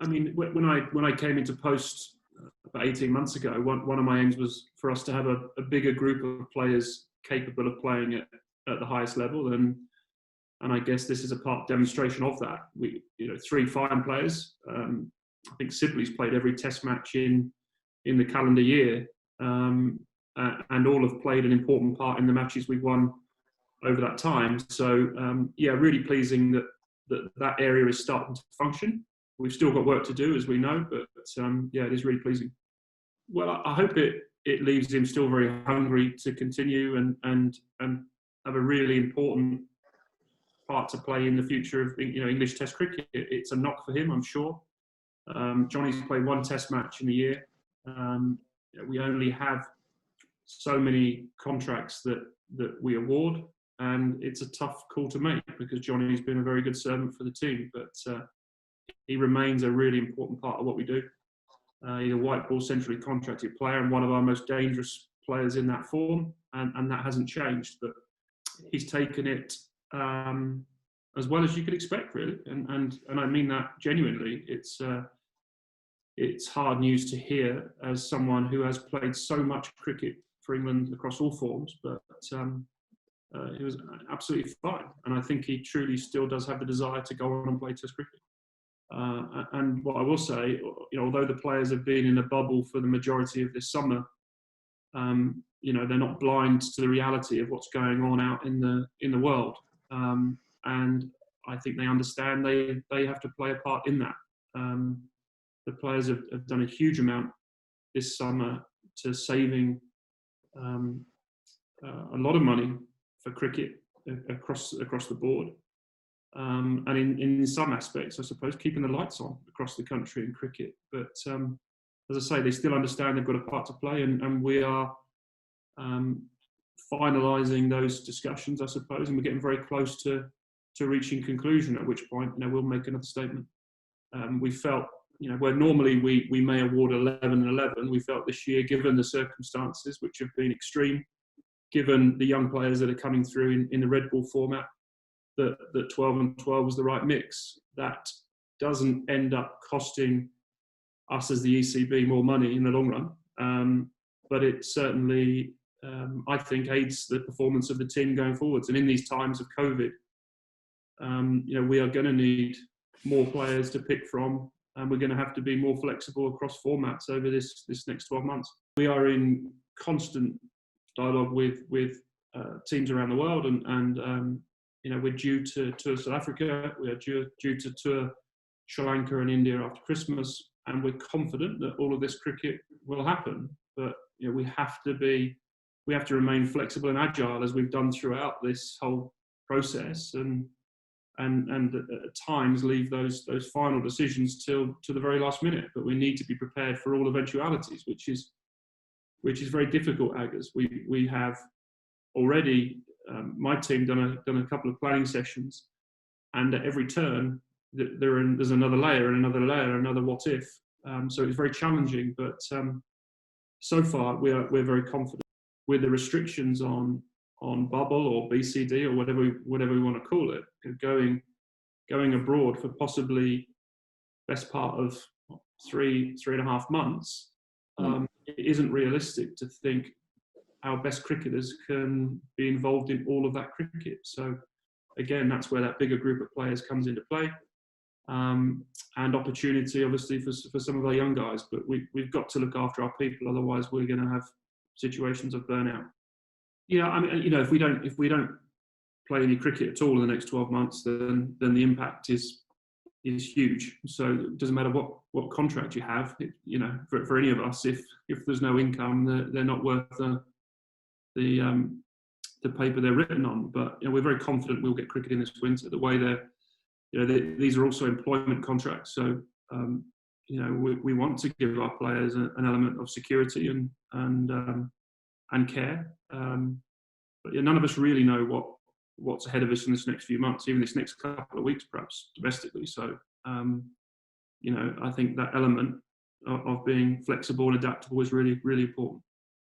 I mean, when I came into post about 18 months ago, one of my aims was for us to have a bigger group of players capable of playing at the highest level, and I guess this is a part demonstration of that. We, 3 fine players. I think Sibley's played every Test match in the calendar year, and all have played an important part in the matches we've won over that time. So really pleasing that area is starting to function. We've still got work to do, as we know, but it is really pleasing. Well, I hope it leaves him still very hungry to continue and have a really important part to play in the future of English Test cricket. It's a knock for him, I'm sure. Jonny's played 1 Test match in a year. We only have so many contracts that we award, and it's a tough call to make because Jonny's been a very good servant for the team, but he remains a really important part of what we do. He's a white ball centrally contracted player and one of our most dangerous players in that form, and that hasn't changed. But he's taken it as well as you could expect, really, and I mean that genuinely. It's hard news to hear as someone who has played so much cricket for England across all forms, but he was absolutely fine, and I think he truly still does have the desire to go on and play Test cricket. And what I will say, although the players have been in a bubble for the majority of this summer, they're not blind to the reality of what's going on out in the world, and I think they understand they have to play a part in that. The players have done a huge amount this summer to saving a lot of money for cricket across the board. And in some aspects, I suppose, keeping the lights on across the country in cricket. But as I say, they still understand they've got a part to play, and we are finalising those discussions, I suppose, and we're getting very close to reaching conclusion, at which point we'll make another statement. We felt, where normally we may award 11 and 11, we felt this year, given the circumstances, which have been extreme, given the young players that are coming through in the red ball format, that 12 and 12 was the right mix. That doesn't end up costing us as the ECB more money in the long run, but it certainly, I think, aids the performance of the team going forwards. And in these times of COVID, we are going to need more players to pick from, and we're going to have to be more flexible across formats over this next 12 months. We are in constant dialogue with teams around the world, and we're due to tour South Africa. We are due to tour Sri Lanka and India after Christmas, and we're confident that all of this cricket will happen. But we have to remain flexible and agile, as we've done throughout this whole process, and at times leave those final decisions to the very last minute. But we need to be prepared for all eventualities, which is very difficult, Aggers. We have already, my team, done a couple of planning sessions, and at every turn there's another layer and another layer, another what if. So it's very challenging, but so far we're very confident. With the restrictions on bubble or BCD or whatever we want to call it, going abroad for possibly best part of 3.5 months, it isn't realistic to think our best cricketers can be involved in all of that cricket. So again, that's where that bigger group of players comes into play, and opportunity obviously for some of our young guys. But we've got to look after our people, otherwise we're going to have situations of burnout. Yeah, I mean, if we don't play any cricket at all in the next 12 months, then the impact is huge. So it doesn't matter what contract you have. For any of us, if there's no income, they're not worth the paper they're written on. But we're very confident we'll get cricket in this winter. The way these are also employment contracts, so we want to give our players an element of security and care. But none of us really know what's ahead of us in this next few months, even this next couple of weeks, perhaps domestically. So, I think that element of being flexible and adaptable is really, really important.